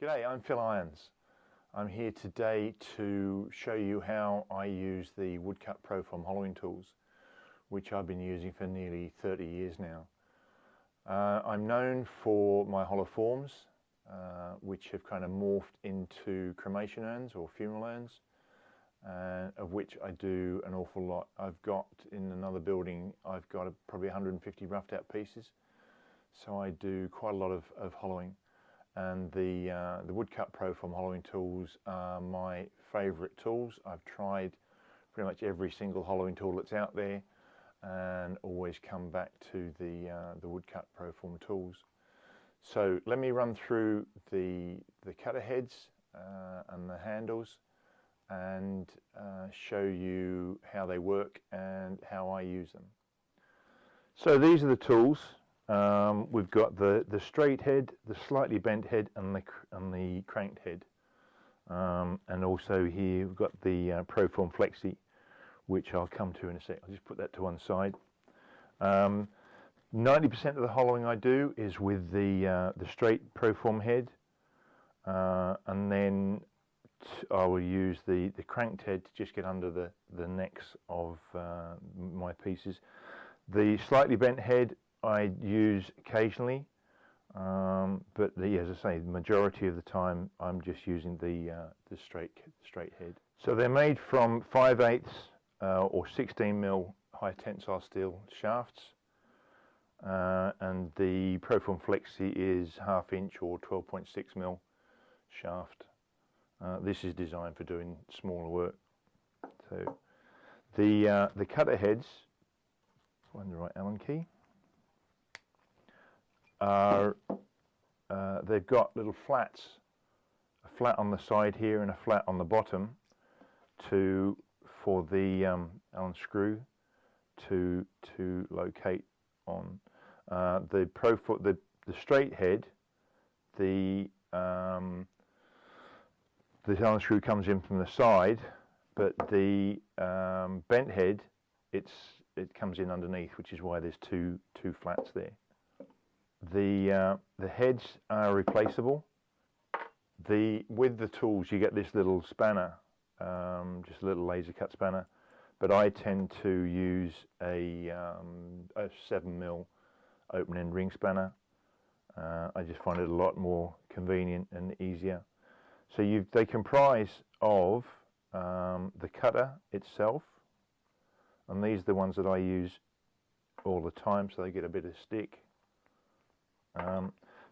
G'day, I'm Phil Irons. I'm here today to show you how I use the Woodcut Pro-Forme hollowing tools, which I've been using for nearly 30 years now. I'm known for my hollow forms, which have kind of morphed into cremation urns or funeral urns, of which I do an awful lot. I've got, in another building, I've got probably 150 roughed out pieces, so I do quite a lot of hollowing. And the Woodcut Pro-Forme hollowing tools are my favourite tools. I've tried pretty much every single hollowing tool that's out there and always come back to the Woodcut Pro-Forme tools. So let me run through the cutter heads and the handles and show you how they work and how I use them. So these are the tools. We've got the straight head, the slightly bent head, and the cranked head, and also here we've got the Pro-Forme Flexi, which I'll come to in a sec. I'll just put that to one side. 90% of the hollowing I do is with the straight Pro-Forme head, and then I will use the cranked head to just get under the necks of my pieces. The slightly bent head I use occasionally, but as I say, the majority of the time I'm just using the straight head. So they're made from 5/8 or 16mm high tensile steel shafts, and the Pro-Forme Flexi is 1/2 inch or 12.6mm shaft. This is designed for doing smaller work. So the cutter heads, find the right Allen key. They've got little flats, a flat on the side here and a flat on the bottom for the Allen screw to locate on. The straight head, the Allen screw comes in from the side, but the bent head it comes in underneath, which is why there's two flats there. The heads are replaceable. With the tools you get this little spanner, just a little laser cut spanner, but I tend to use a 7mm open end ring spanner. I just find it a lot more convenient and easier. So they comprise of the cutter itself, and these are the ones that I use all the time, so they get a bit of stick.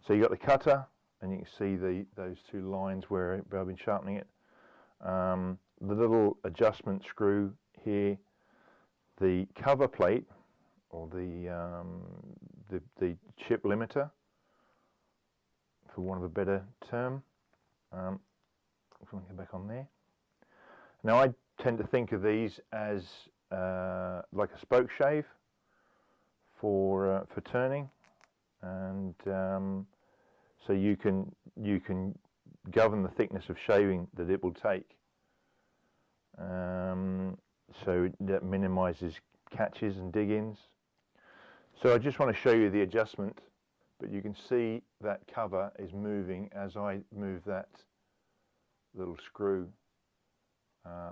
So you got the cutter, and you can see those two lines where I've been sharpening it. The little adjustment screw here, the cover plate, or the chip limiter, for want of a better term. If we can get back on there. Now I tend to think of these as like a spoke shave for turning. And so you can govern the thickness of shaving that it will take, so that minimizes catches and dig-ins. So I just want to show you the adjustment, but you can see that cover is moving as I move that little screw,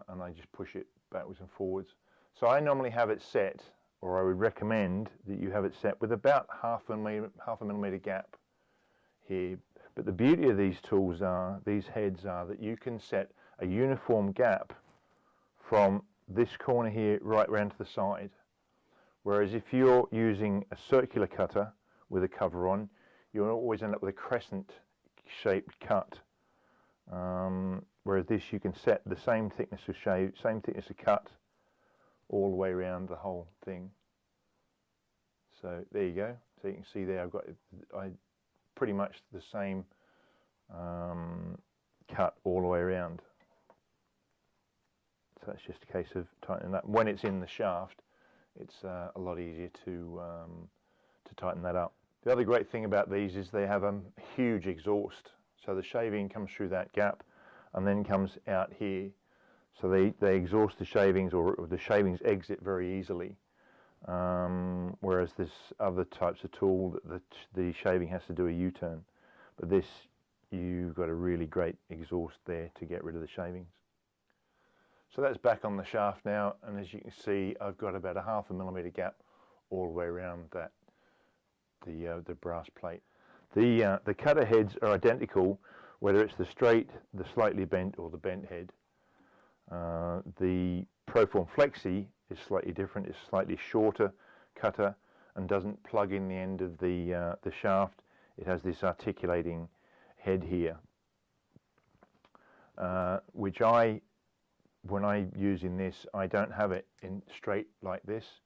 and I just push it backwards and forwards. So I normally have it set, or I would recommend that you have it set with about half a millimeter gap here. But the beauty of these tools these heads are that you can set a uniform gap from this corner here right round to the side. Whereas if you're using a circular cutter with a cover on, you'll always end up with a crescent shaped cut. Whereas this, you can set the same thickness of shave, same thickness of cut, all the way around the whole thing. So there you go. So you can see there I've got pretty much the same cut all the way around. So that's just a case of tightening that. When it's in the shaft, it's a lot easier to tighten that up. The other great thing about these is they have a huge exhaust. So the shaving comes through that gap and then comes out here. So they exhaust the shavings, or the shavings exit very easily. Whereas there's other types of tool that the shaving has to do a U-turn. But this you've got a really great exhaust there to get rid of the shavings. So that's back on the shaft now, and as you can see, I've got about a 1/2 millimeter gap all the way around that the brass plate. The cutter heads are identical, whether it's the straight, the slightly bent, or the bent head. The Pro-Forme Flexi is slightly different. It's slightly shorter cutter and doesn't plug in the end of the shaft. It has this articulating head here, which when I'm using this, I don't have it in straight like this.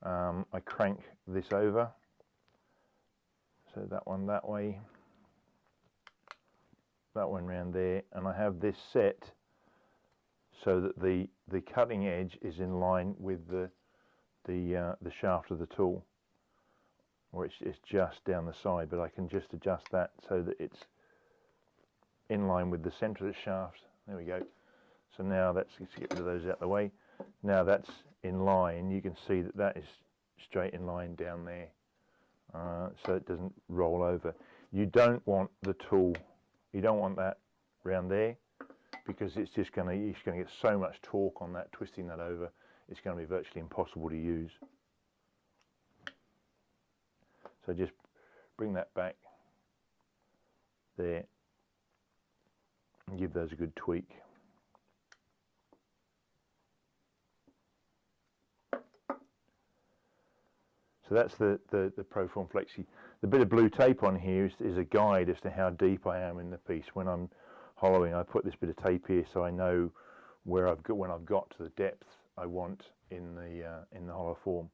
I crank this over, so that one that way, that one round there, and I have this set so that the cutting edge is in line with the shaft of the tool, or it's just down the side, but I can just adjust that so that it's in line with the center of the shaft. There we go. So now let's get rid of those out of the way. Now that's in line. You can see that that is straight in line down there, so it doesn't roll over. You don't want the tool, you don't want that round there, because it's just going to get so much torque on that, twisting that over, it's going to be virtually impossible to use. So just bring that back there and give those a good tweak. So that's the Pro-Forme Flexi. The bit of blue tape on here is a guide as to how deep I am in the piece. When I'm hollowing, I put this bit of tape here so I know where when I've got to the depth I want in the hollow form.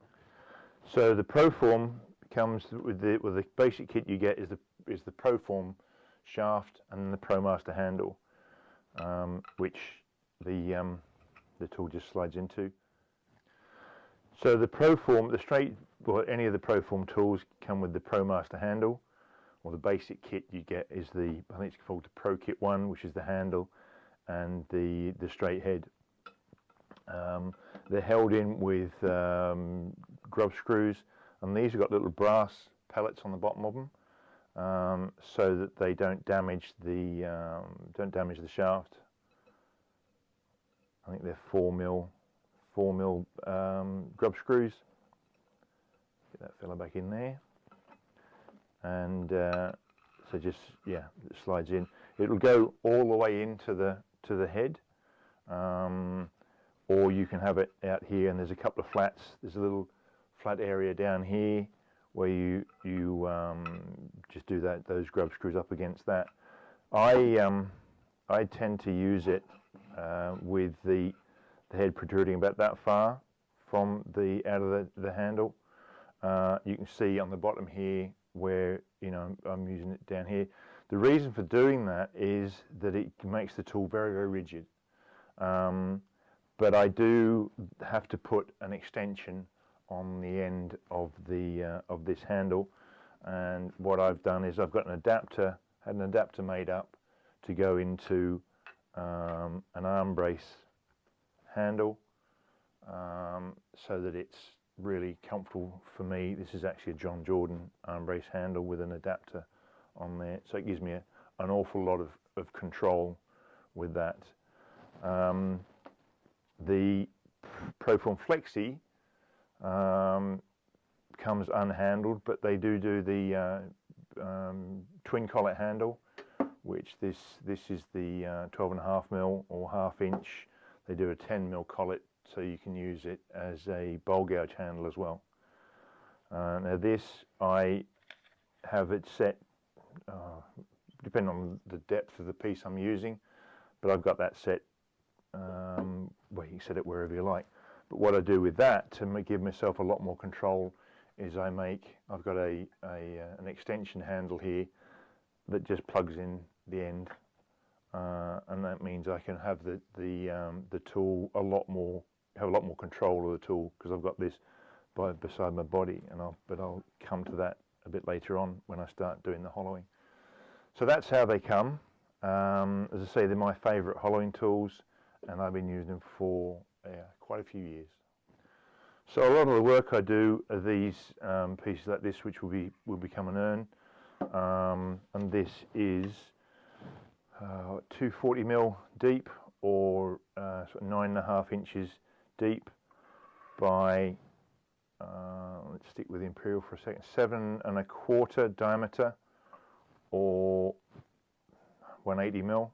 So the Pro-Forme comes with the basic kit you get is the Pro-Forme shaft and the ProMaster handle, which the tool just slides into. So the Pro-Forme, any of the Pro-Forme tools come with the ProMaster handle, or the basic kit you get is I think it's called the Pro Kit 1, which is the handle and the straight head. They're held in with grub screws, and these have got little brass pellets on the bottom of them, so that they don't damage the shaft. I think they're 4 mil grub screws. Get that fella back in there, and so just it slides in. It'll go all the way into the head, or you can have it out here, and there's a couple of flats. There's a little flat area down here where you just do those grub screws up against that. I tend to use it with the head protruding about that far from out of the handle. You can see on the bottom here where I'm using it down here. The reason for doing that is that it makes the tool very, very rigid. But I do have to put an extension on the end of this handle, and what I've done is I've got had an adapter made up to go into an arm brace handle, so that it's really comfortable for me. This is actually a John Jordan arm brace handle with an adapter on there, so it gives me an awful lot of control with that. The Pro-Forme Flexi comes unhandled, but they do the twin collet handle, which this is the 12.5 mil or 1/2 inch. They do a 10 mil collet, so you can use it as a bowl gouge handle as well. Now this, I have it set, depending on the depth of the piece I'm using, but I've got that set, well, you can set it wherever you like. But what I do with that to give myself a lot more control is I've got an extension handle here that just plugs in the end, and that means I can have the tool have a lot more control of the tool, because I've got this beside my body, but I'll come to that a bit later on when I start doing the hollowing. So that's how they come. As I say, they're my favourite hollowing tools, and I've been using them for quite a few years. So a lot of the work I do are these pieces like this, which will become an urn, and this is 240mm deep, or sort of 9.5 inches deep by, let's stick with the imperial for a second, 7.25 diameter, or 180mm,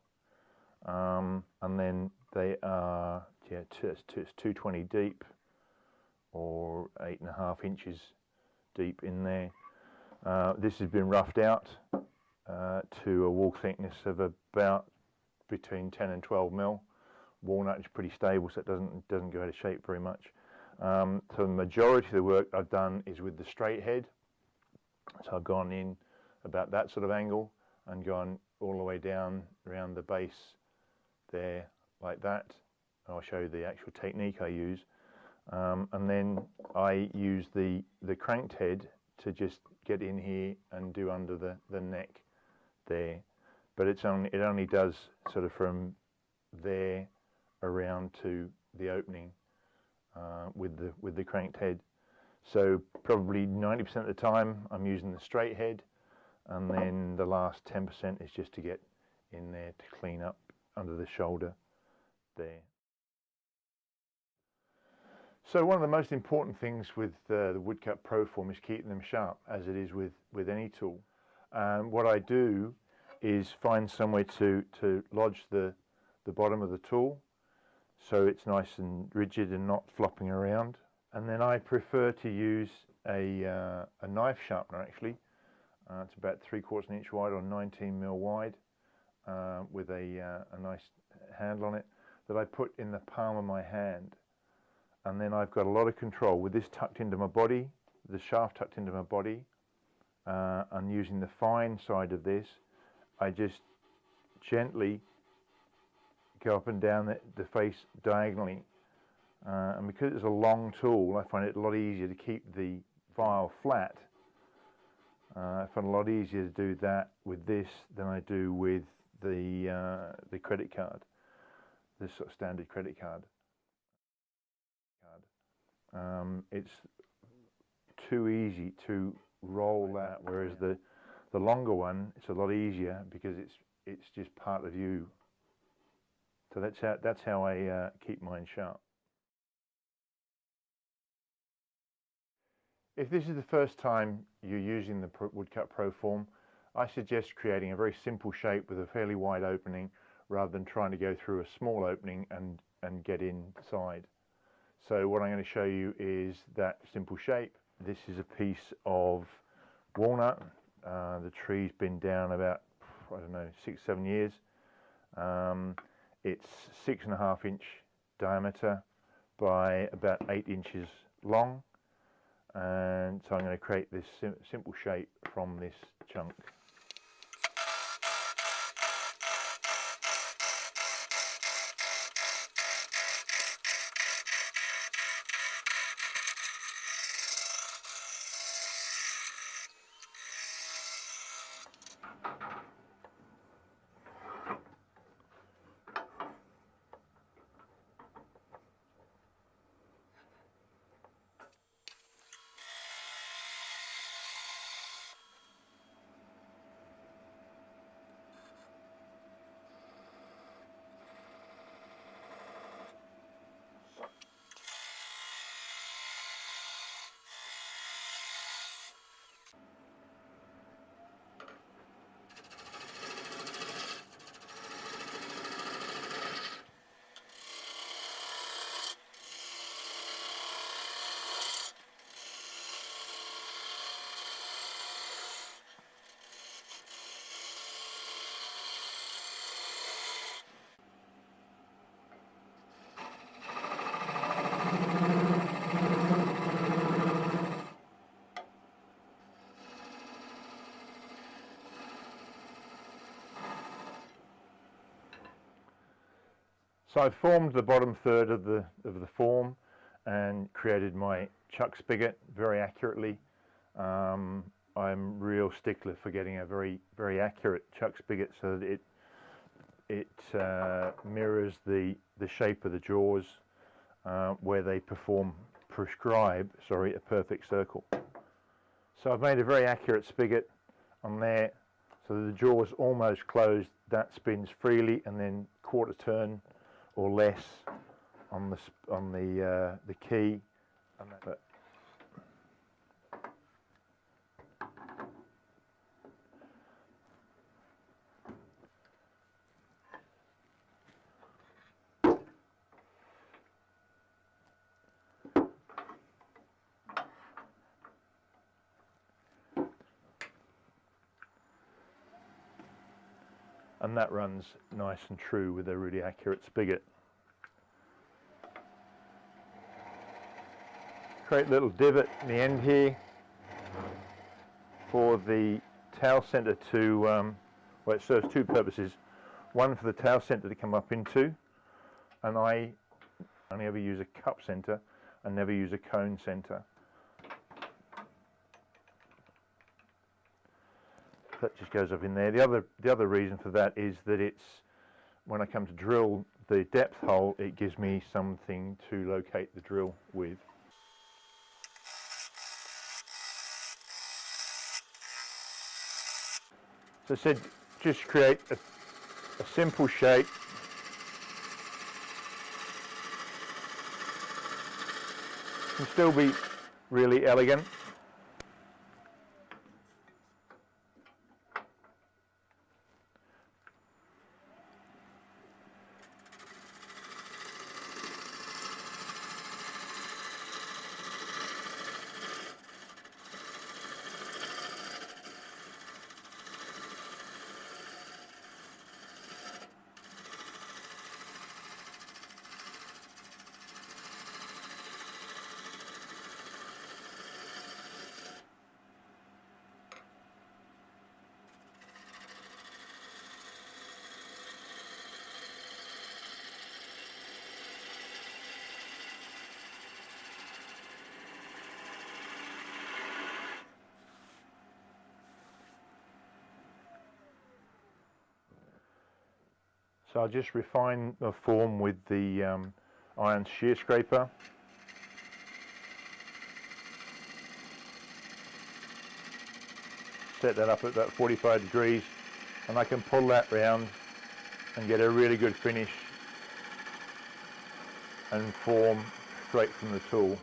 and then they are, yeah, it's 220 deep, or 8.5 inches deep in there. This has been roughed out to a wall thickness of about between 10 and 12mm. Walnut is pretty stable, so it doesn't go out of shape very much. So the majority of the work I've done is with the straight head. So I've gone in about that sort of angle and gone all the way down around the base there like that. I'll show you the actual technique I use. And then I use the cranked head to just get in here and do under the neck there. But it only does sort of from there around to the opening with the cranked head. So probably 90% of the time I'm using the straight head, and then the last 10% is just to get in there to clean up under the shoulder there. So one of the most important things with the Woodcut Pro-Forme is keeping them sharp, as it is with any tool. What I do is find somewhere to lodge the bottom of the tool, so it's nice and rigid and not flopping around. And then I prefer to use a knife sharpener, actually. It's about 3/4 inch wide or 19mm wide, with a nice handle on it, that I put in the palm of my hand. And then I've got a lot of control with this tucked into my body, the shaft tucked into my body, and using the fine side of this, I just gently go up and down the face diagonally. And because it's a long tool, I find it a lot easier to keep the file flat. I find it a lot easier to do that with this than I do with the credit card, this sort of standard credit card. It's too easy to roll that, whereas the longer one, it's a lot easier because it's just part of you. So that's how I keep mine sharp. If this is the first time you're using the Woodcut Pro-Forme, I suggest creating a very simple shape with a fairly wide opening, rather than trying to go through a small opening and get inside. So what I'm going to show you is that simple shape. This is a piece of walnut. The tree's been down about, I don't know, 6-7 years. It's 6.5 inch diameter by about 8 inches long. And so I'm going to create this simple shape from this chunk. So I've formed the bottom third of the form and created my chuck spigot very accurately. I'm a real stickler for getting a very accurate chuck spigot so that it mirrors the shape of the jaws where they prescribe a perfect circle. So I've made a very accurate spigot on there, So the jaw is almost closed, that spins freely, and then quarter turn or less on the key. But and that runs nice and true with a really accurate spigot. Create a little divot in the end here for the tail center to, well, it serves two purposes. One for the tail center to come up into, and I only ever use a cup center and never use a cone center. That just goes up in there. The other reason for that is that it's, when I come to drill the depth hole, it gives me something to locate the drill with. So I said, just create a simple shape. Can still be really elegant. So I'll just refine the form with the Irons Shear Scraper. Set that up at about 45 degrees, and I can pull that round and get a really good finish and form straight from the tool.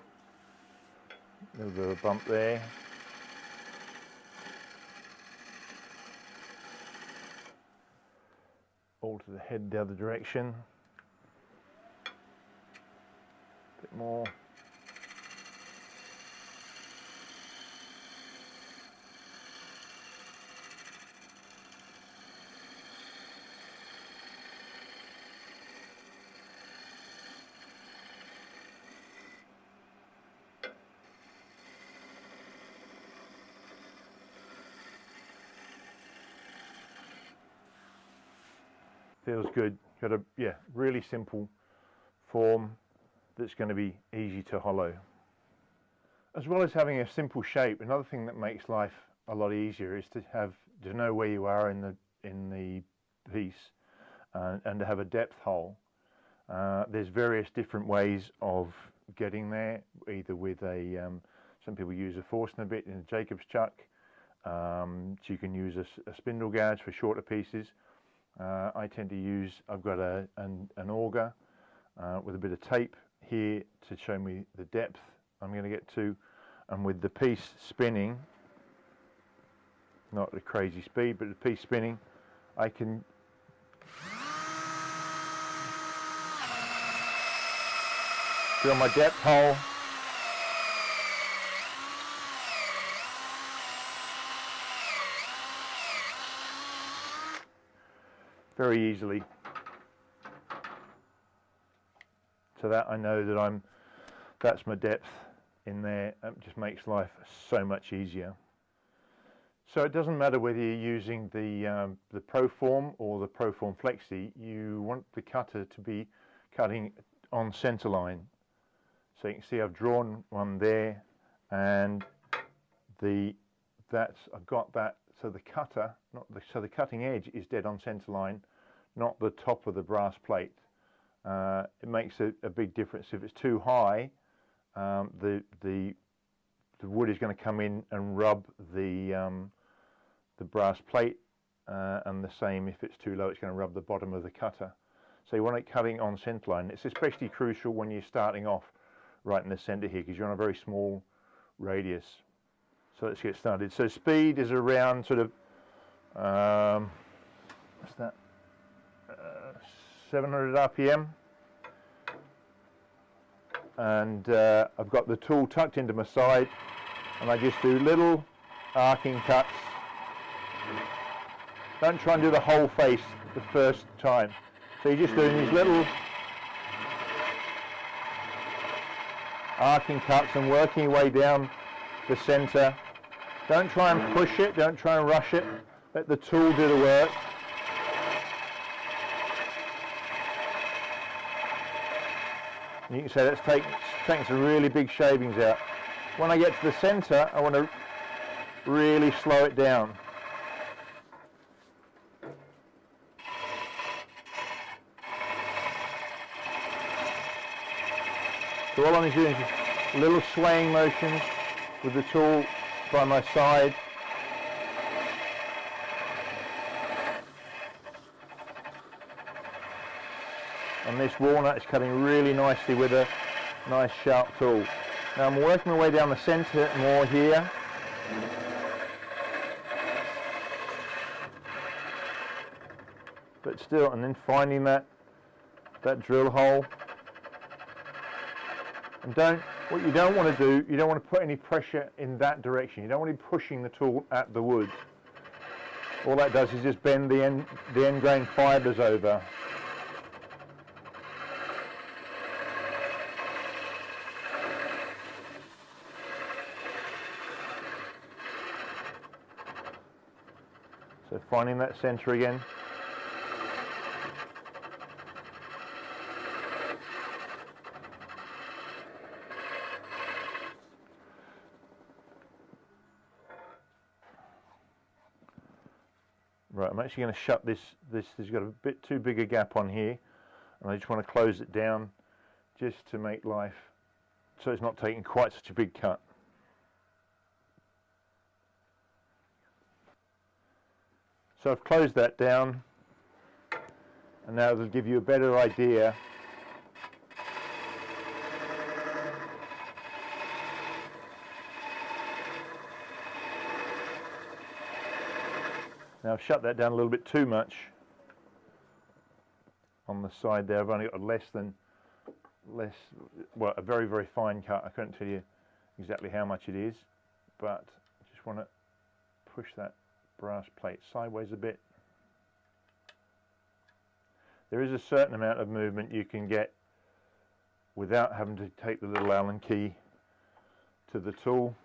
A little bit of a bump there. Alter the head the other direction. A bit more. Feels good. Got a really simple form that's going to be easy to hollow. As well as having a simple shape, another thing that makes life a lot easier is to know where you are in the piece and to have a depth hole. There's various different ways of getting there, either with a some people use a Forstner bit in a Jacob's chuck. So you can use a spindle gouge for shorter pieces. I tend to use, I've got an auger with a bit of tape here to show me the depth I'm going to get to, and with the piece spinning, not at a crazy speed, but the piece spinning, I can drill my depth hole. Very easily, so that I know that that's my depth in there. It just makes life so much easier. So it doesn't matter whether you're using the Pro-Forme or the Pro-Forme Flexi. You want the cutter to be cutting on center line. So you can see I've drawn one there, and I've got that. So the cutter, so the cutting edge is dead on center line, not the top of the brass plate. It makes a big difference. If it's too high, the wood is going to come in and rub the brass plate and the same if it's too low, it's going to rub the bottom of the cutter. So you want it cutting on centre line. It's especially crucial when you're starting off right in the centre here, because you're on a very small radius. So let's get started. So speed is around sort of what's that, 700 RPM, and I've got the tool tucked into my side, and I just do little arcing cuts. Don't try and do the whole face the first time. So you're just doing these little arcing cuts and working your way down the centre. Don't try and push it, don't try and rush it. Let the tool do the work. And you can say that's taking some really big shavings out. When I get to the centre, I want to really slow it down. So all I'm doing is just little swaying motions with the tool by my side. And this walnut is cutting really nicely with a nice sharp tool. Now I'm working my way down the centre more here. But still, and then finding that drill hole. And what you don't want to do, you don't want to put any pressure in that direction. You don't want to be pushing the tool at the wood. All that does is just bend the end grain fibres over. So finding that centre again. Right, I'm actually going to shut this, there's got a bit too big a gap on here, and I just want to close it down just to make life, so it's not taking quite such a big cut. So I've closed that down, and now it'll give you a better idea . Now I've shut that down a little bit too much on the side there. I've only got well, a very, very fine cut. I couldn't tell you exactly how much it is, but I just want to push that brass plate sideways a bit. There is a certain amount of movement you can get without having to take the little Allen key to the tool.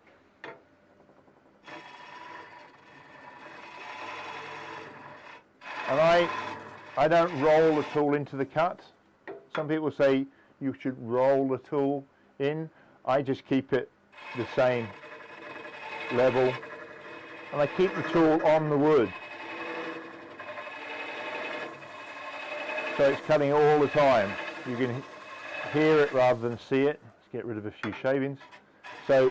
And I don't roll the tool into the cut. Some people say you should roll the tool in. I just keep it the same level, and I keep the tool on the wood. So it's cutting all the time. You can hear it rather than see it. Let's get rid of a few shavings. So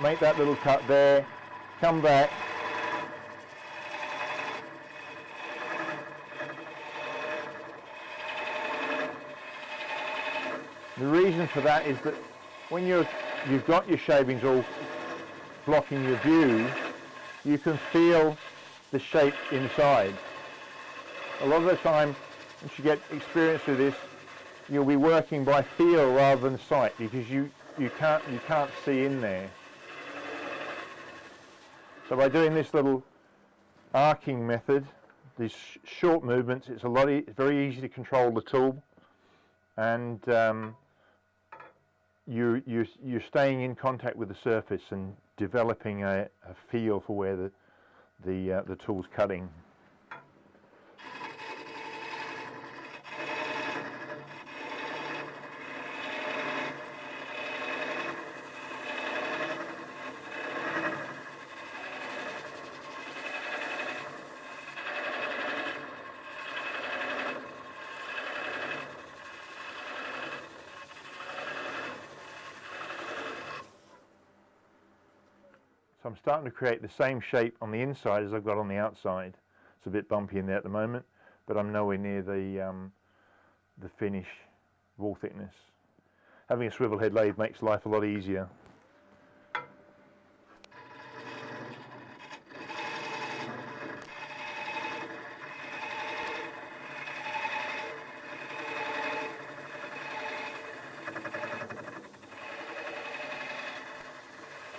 make that little cut there, come back. The reason for that is that when you've got your shavings all blocking your view, you can feel the shape inside. A lot of the time, once you get experience with this, you'll be working by feel rather than sight, because you can't see in there. So by doing this little arcing method, these short movements, it's very easy to control the tool, and you're staying in contact with the surface and developing a feel for where the tool's cutting. So I'm starting to create the same shape on the inside as I've got on the outside. It's a bit bumpy in there at the moment, but I'm nowhere near the finish wall thickness. Having a swivel head lathe makes life a lot easier.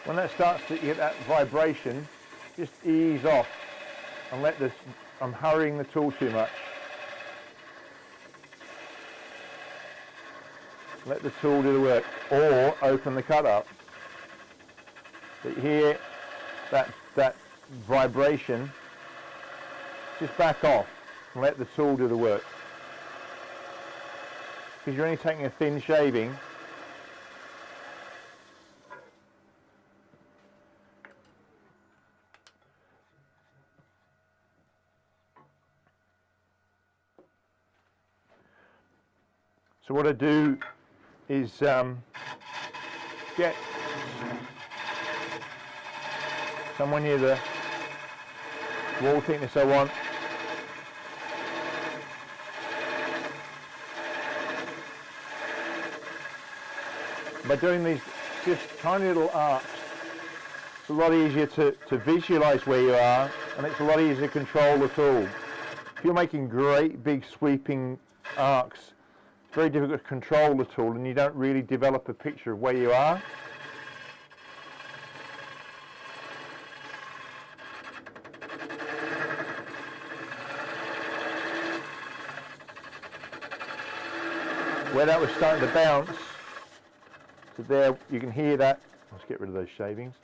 When that starts to get that vibration, just ease off and let this, I'm hurrying the tool too much. Let the tool do the work, or open the cut up. But here, that vibration, just back off and let the tool do the work. Because you're only taking a thin shaving. So what I do is get somewhere near the wall thickness I want. By doing these just tiny little arcs, it's a lot easier to visualize where you are, and it's a lot easier to control the tool. If you're making great big sweeping arcs, it's very difficult to control the tool, and you don't really develop a picture of where you are. Where that was starting to bounce, so there you can hear that. Let's get rid of those shavings.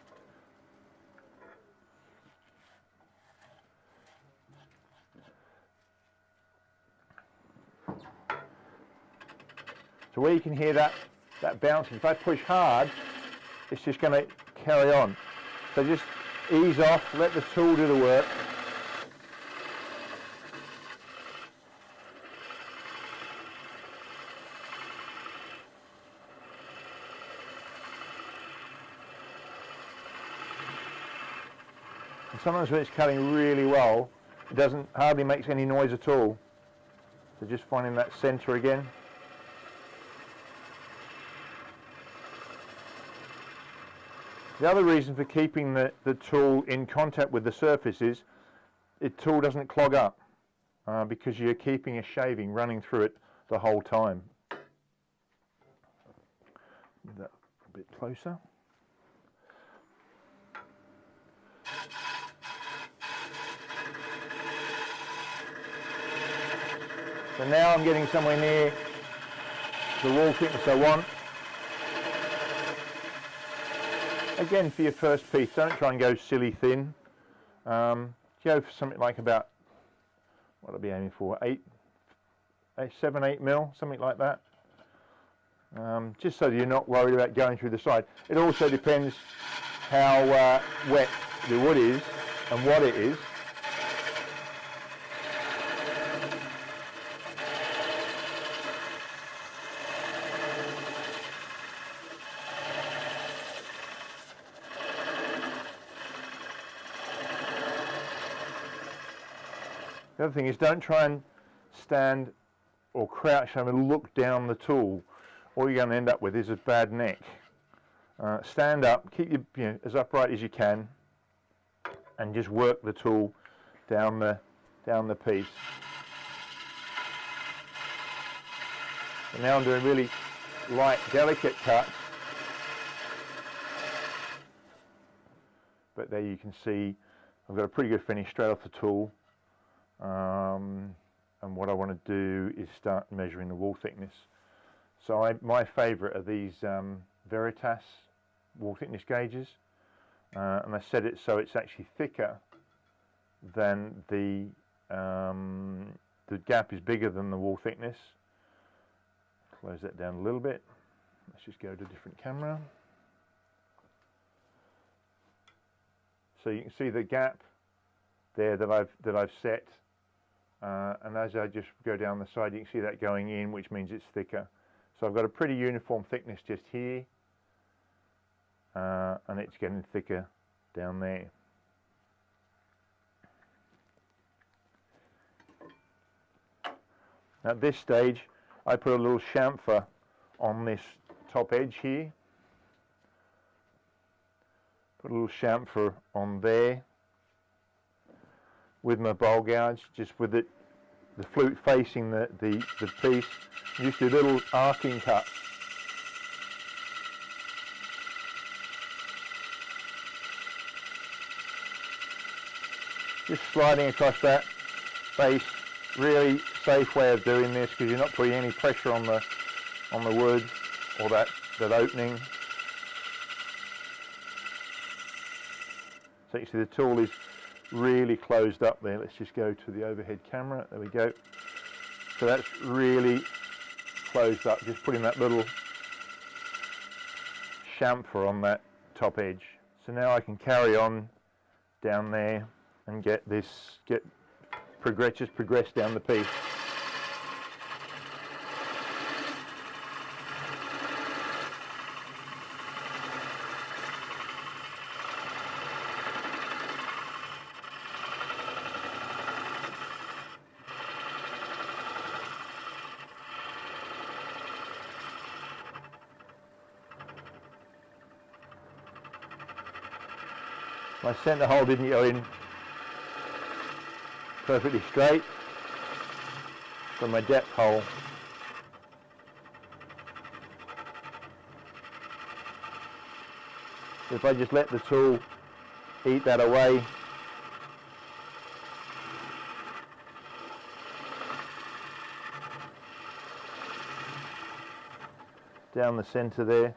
So where you can hear that bouncing, if I push hard, it's just going to carry on. So just ease off, let the tool do the work. And sometimes when it's cutting really well, it hardly makes any noise at all. So just finding that center again. The other reason for keeping the tool in contact with the surface is the tool doesn't clog up because you're keeping a shaving running through it the whole time. Move that a bit closer. So now I'm getting somewhere near the wall thickness I want. Again, for your first piece, don't try and go silly thin. Go for something like about, what I'll be aiming for, 7, 8 mil, something like that. Just so that you're not worried about going through the side. It also depends how wet the wood is and what it is. The other thing is, don't try and stand or crouch and look down the tool. All you're going to end up with is a bad neck. Stand up, keep you as upright as you can, and just work the tool down the piece. And now I'm doing really light, delicate cuts. But there you can see I've got a pretty good finish straight off the tool. And what I want to do is start measuring the wall thickness. So my favourite are these Veritas wall thickness gauges, and I set it so it's actually thicker than the gap is bigger than the wall thickness. Close that down a little bit. Let's just go to a different camera. So you can see the gap there that I've set. And as I just go down the side, you can see that going in, which means it's thicker. So I've got a pretty uniform thickness just here, and it's getting thicker down there. At this stage, I put a little chamfer on this top edge here. Put a little chamfer on there with my bowl gouge, just with it, the flute facing the piece. Just do little arcing cuts. Just sliding across that face. Really safe way of doing this, because you're not putting any pressure on the wood or that opening. So you see the tool is really closed up there. Let's just go to the overhead camera. There we go. So that's really closed up. Just putting that little chamfer on that top edge. So now I can carry on down there and progress down the piece. My centre hole didn't go in perfectly straight from my depth hole. If I just let the tool eat that away, down the centre there.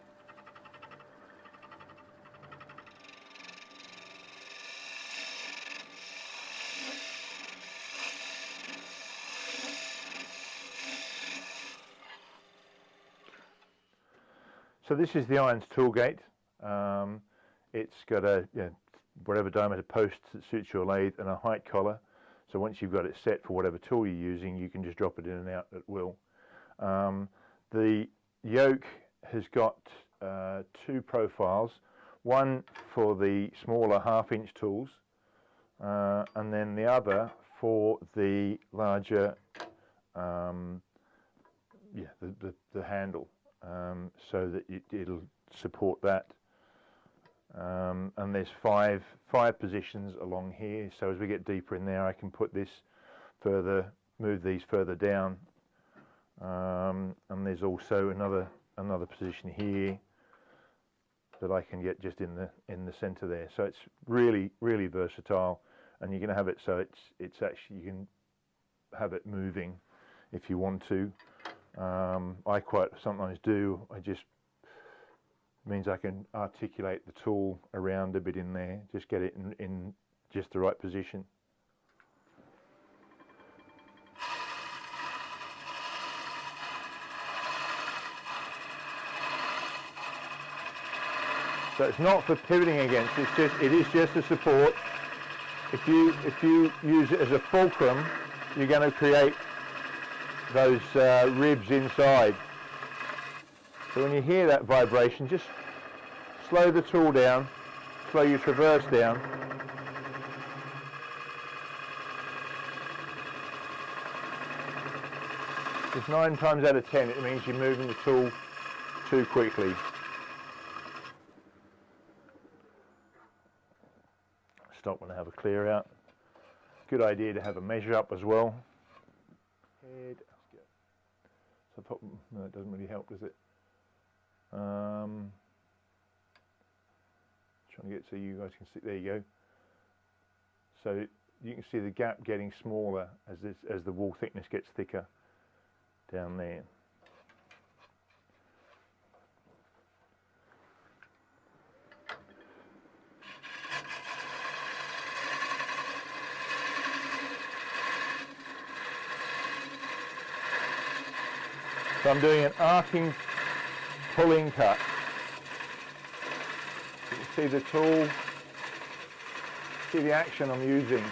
So this is the Irons Tool Gate. It's got a whatever diameter post that suits your lathe and a height collar. So once you've got it set for whatever tool you're using, you can just drop it in and out at will. The yoke has got two profiles, one for the smaller half-inch tools, and then the other for the larger, the handle. So that it'll support that, and there's five positions along here. So as we get deeper in there, I can put this further, move these further down, and there's also another position here that I can get just in the center there. So it's really versatile, and you can have it so it's actually, you can have it moving if you want to. I quite sometimes do. I just means I can articulate the tool around a bit in there, just get it in just the right position. So it's not for pivoting against, it is just a support. If you use it as a fulcrum, you're going to create those ribs inside. So when you hear that vibration, just slow the tool down, slow your traverse down. Because 9 times out of 10 it means you're moving the tool too quickly. Stop when I have a clear out. Good idea to have a measure up as well. Head. So no, it doesn't really help, does it? Trying to get so you guys can see. There you go. So you can see the gap getting smaller as the wall thickness gets thicker down there. So I'm doing an arcing pulling cut. You can see the tool, see the action I'm using.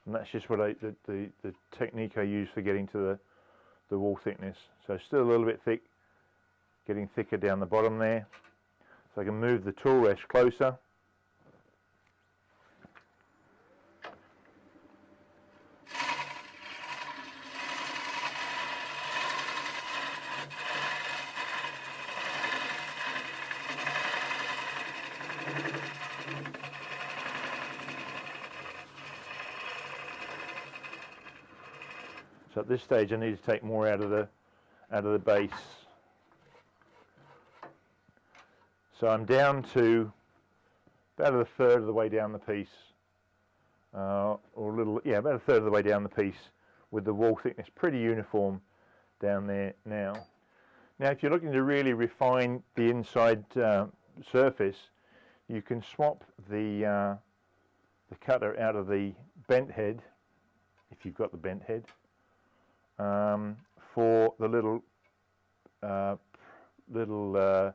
And that's just what the technique I use for getting to the wall thickness. So still a little bit thick, getting thicker down the bottom there. So I can move the tool rest closer. So at this stage I need to take more out of the base. So I'm down to about a third of the way down the piece, or a little, yeah, about a third of the way down the piece, with the wall thickness pretty uniform down there now. Now if you're looking to really refine the inside surface, you can swap the cutter out of the bent head, if you've got the bent head, for the little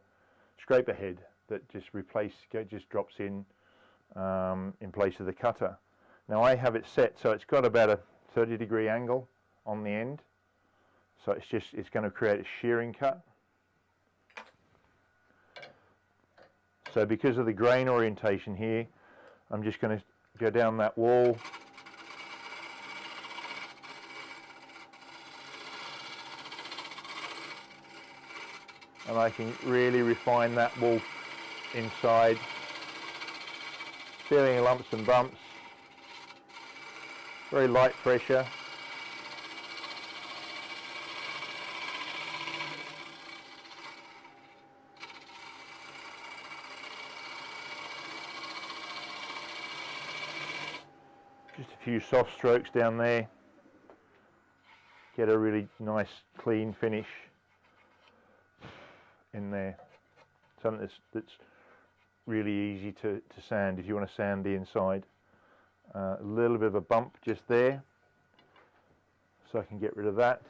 scraper head that just drops in place of the cutter. Now I have it set so it's got about a 30-degree angle on the end, so it's going to create a shearing cut. So because of the grain orientation here, I'm just going to go down that wall. And I can really refine that wall inside, feeling lumps and bumps, very light pressure. Just a few soft strokes down there, get a really nice clean finish in there. Something that's really easy to sand if you want to sand the inside. A little bit of a bump just there, so I can get rid of that.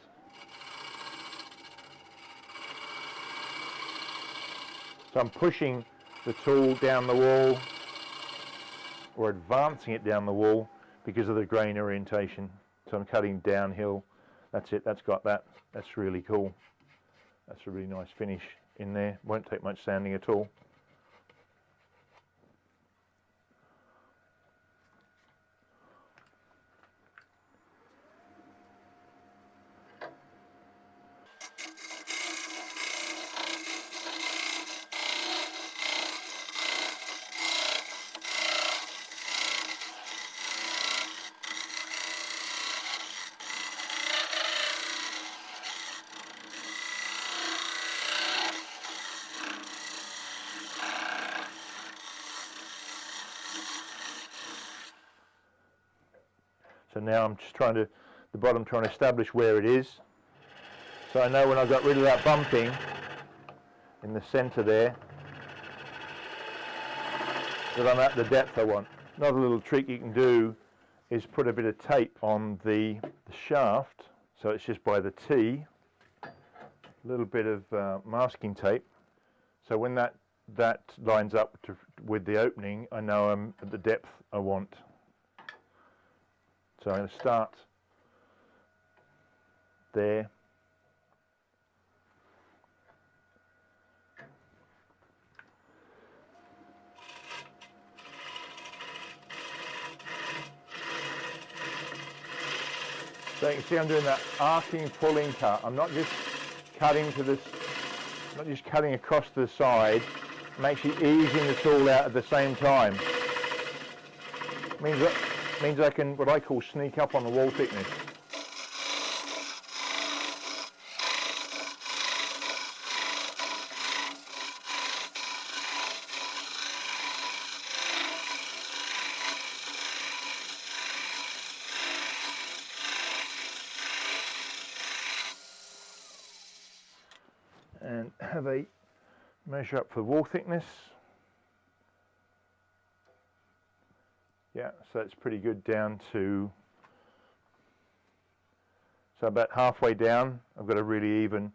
So I'm pushing the tool down the wall, or advancing it down the wall because of the grain orientation. So I'm cutting downhill. That's it, that's got that. That's really cool. That's a really nice finish in there. Won't take much sanding at all. So now I'm just trying to establish where it is. So I know when I got rid of that bumping in the center there, that I'm at the depth I want. Another little trick you can do is put a bit of tape on the shaft, so it's just by the T, a little bit of masking tape. So when that lines up with the opening, I know I'm at the depth I want. So I'm going to start there. So you can see I'm doing that arcing pulling cut. I'm not just cutting to this, not just cutting across to the side. I'm actually easing the tool out at the same time. Means I can, what I call, sneak up on the wall thickness. And have a measure up for wall thickness. Yeah, so it's pretty good down to, so about halfway down, I've got a really even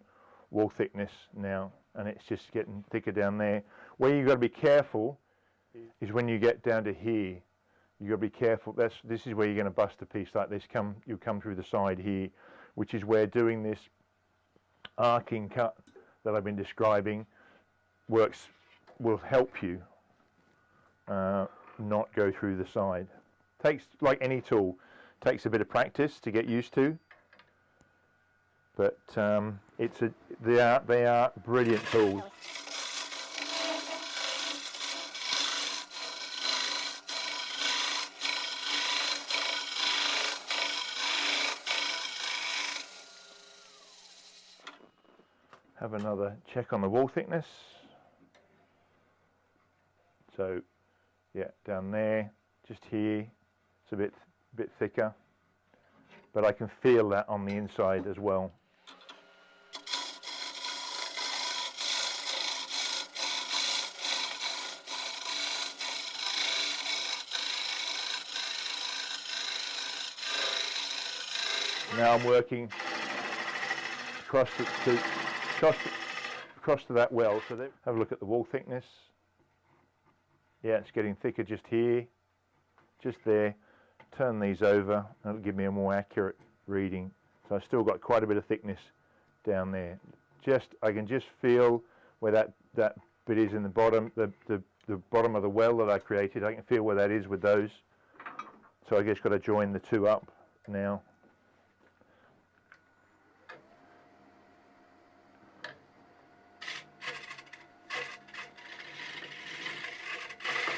wall thickness now, and it's just getting thicker down there. Where you've got to be careful is when you get down to here. You've got to be careful. This is where you're going to bust a piece like this. You'll come through the side here, which is where doing this arcing cut that I've been describing will help you not go through the side. Takes, like any tool, takes a bit of practice to get used to, but they are brilliant tools. Have another check on the wall thickness. So yeah, down there, just here, it's a bit thicker, but I can feel that on the inside as well. Now I'm working across to that well, so have a look at the wall thickness. Yeah, it's getting thicker just here, just there. Turn these over, and it'll give me a more accurate reading. So I've still got quite a bit of thickness down there. I can just feel where that bit is in the bottom, the bottom of the well that I created. I can feel where that is with those. So I just got to join the two up now.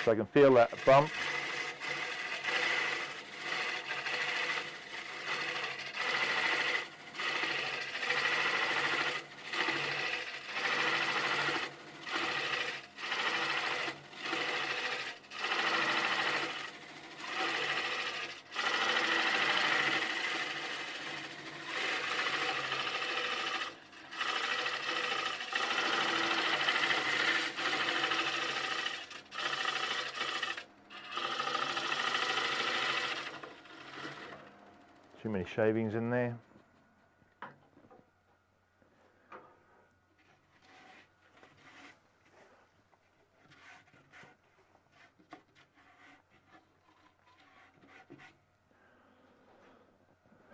So I can feel that bump. Too many shavings in there.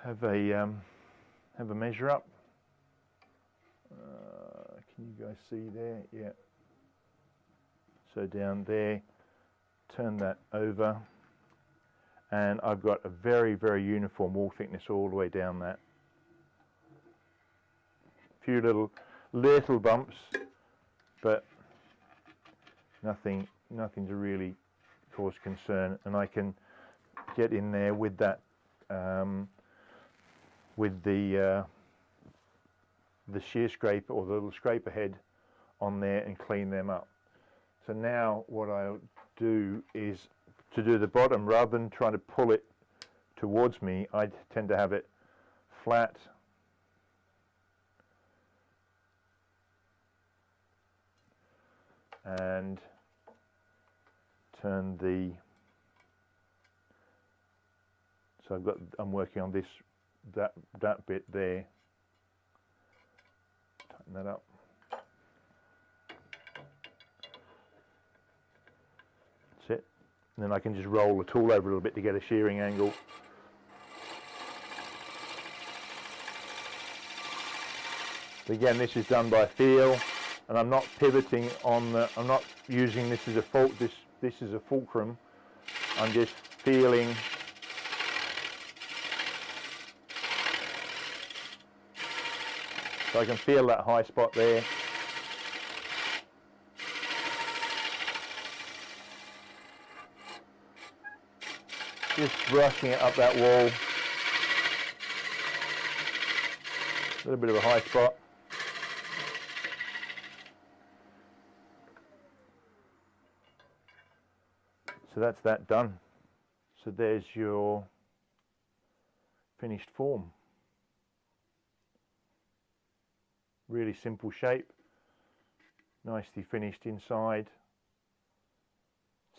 Have a measure up. Can you guys see there? Yeah. So down there, turn that over. And I've got a very, very uniform wall thickness all the way down that. A few little bumps, but nothing to really cause concern. And I can get in there with that, with the shear scraper or the little scraper head on there and clean them up. So now what I'll do is, to do the bottom, rather than trying to pull it towards me, I tend to have it flat and turn the, so I'm working on that bit there. Tighten that up. That's it. And then I can just roll the tool over a little bit to get a shearing angle. But again, this is done by feel, and I'm not pivoting on the, I'm not using this as a this is a fulcrum. I'm just feeling. So I can feel that high spot there. Just brushing it up that wall. A little bit of a high spot. So that's that done. So there's your finished form. Really simple shape, nicely finished inside.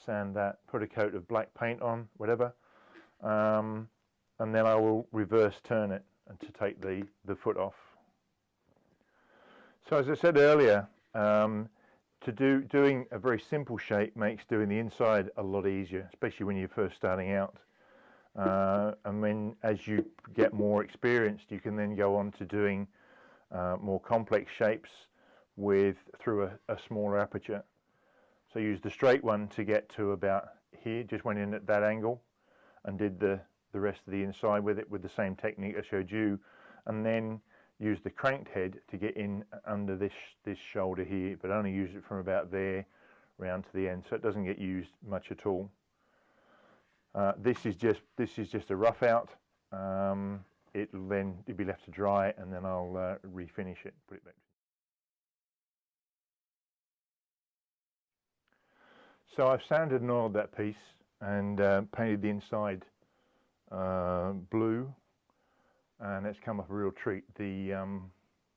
Sand that, put a coat of black paint on, whatever. And then I will reverse turn it and to take the foot off. So as I said earlier, doing a very simple shape makes doing the inside a lot easier, especially when you're first starting out. And then as you get more experienced, you can then go on to doing more complex shapes through a smaller aperture. So I used the straight one to get to about here, just went in at that angle and did the rest of the inside with it with the same technique I showed you, and then used the cranked head to get in under this shoulder here, but only use it from about there round to the end, so it doesn't get used much at all. This is just a rough out. It'll be left to dry, and then I'll refinish it, put it back. So I've sanded and oiled that piece and painted the inside blue, and it's come up a real treat. The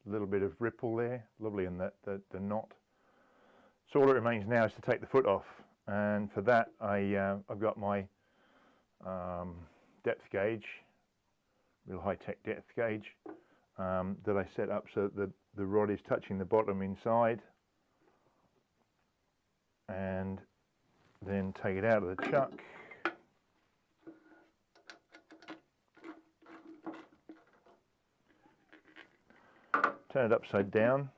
little bit of ripple there, lovely, and the knot. So all that remains now is to take the foot off, and for that I've got my depth gauge, real high-tech depth gauge that I set up so that the rod is touching the bottom inside, and then take it out of the chuck. Turn it upside down,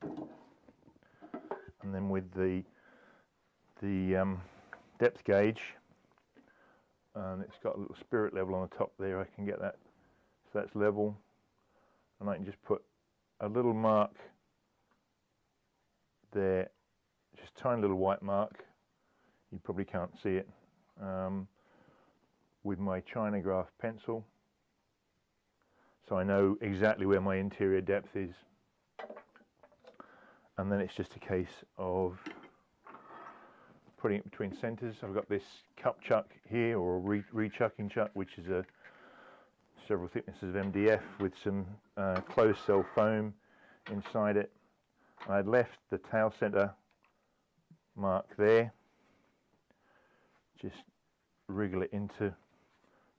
and then with the depth gauge, and it's got a little spirit level on the top there, I can get that so that's level, and I can just put a little mark there, just a tiny little white mark, you probably can't see it, with my Chinograph pencil, so I know exactly where my interior depth is. And then it's just a case of putting it between centres. I've got this cup chuck here, or a re-chucking chuck, which is several thicknesses of MDF with some closed cell foam inside it. I'd left the tail centre mark there. Just wriggle it into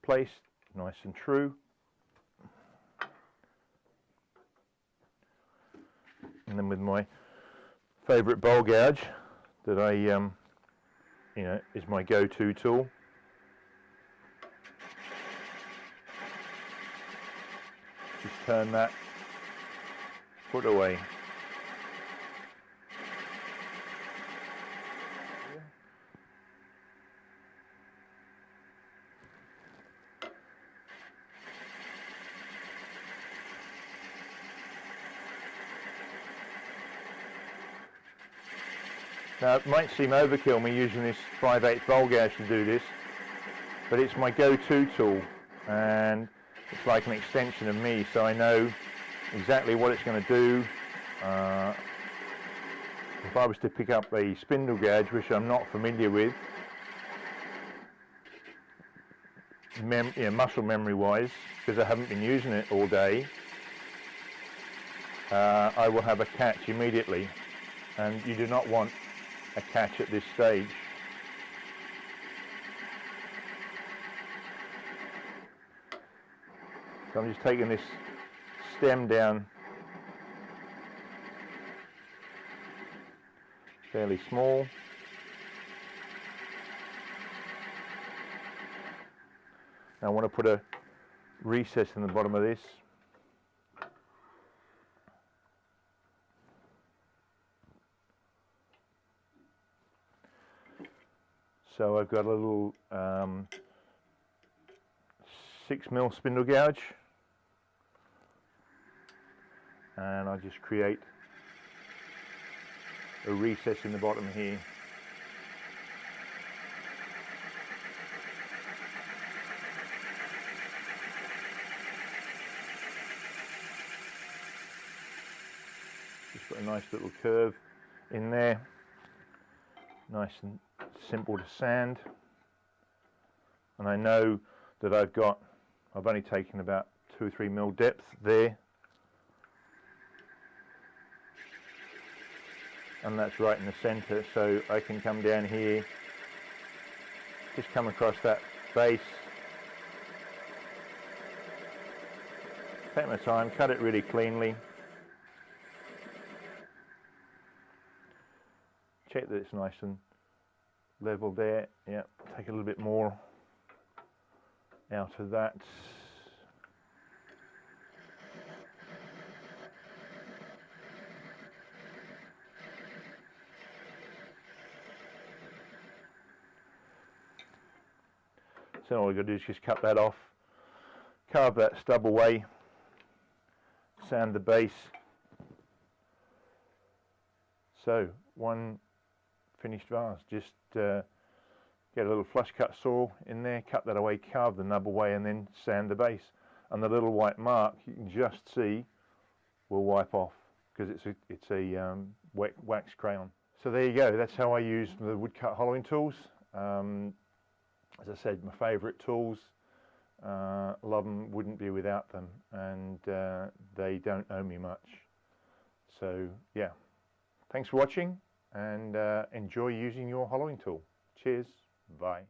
place, nice and true. And then with my favourite bowl gouge that I, is my go-to tool. Just turn that foot away. Now it might seem overkill me using this 5/8 bowl gouge to do this, but it's my go-to tool, and it's like an extension of me, so I know exactly what it's going to do. If I was to pick up a spindle gouge, which I'm not familiar with, muscle memory wise, because I haven't been using it all day, I will have a catch immediately, and you do not want a catch at this stage. So I'm just taking this stem down fairly small. Now I want to put a recess in the bottom of this. So I've got a little 6mm spindle gouge, and I'll just create a recess in the bottom here. Just put a nice little curve in there, nice and simple to sand, and I know that I've only taken about 2 or 3 mil depth there, and that's right in the center, so I can come down here, just come across that base, take my time, cut it really cleanly, check that it's nice and level there. Yeah, take a little bit more out of that. So all I've got to do is just cut that off, carve that stub away, sand the base. So one finished vase. Just get a little flush cut saw in there, cut that away, carve the nub away, and then sand the base. And the little white mark you can just see will wipe off because it's a wax crayon. So there you go. That's how I use the Woodcut Hollowing tools. As I said, my favourite tools. Love them, wouldn't be without them, and they don't owe me much. So yeah, thanks for watching, and enjoy using your hollowing tool. Cheers, bye.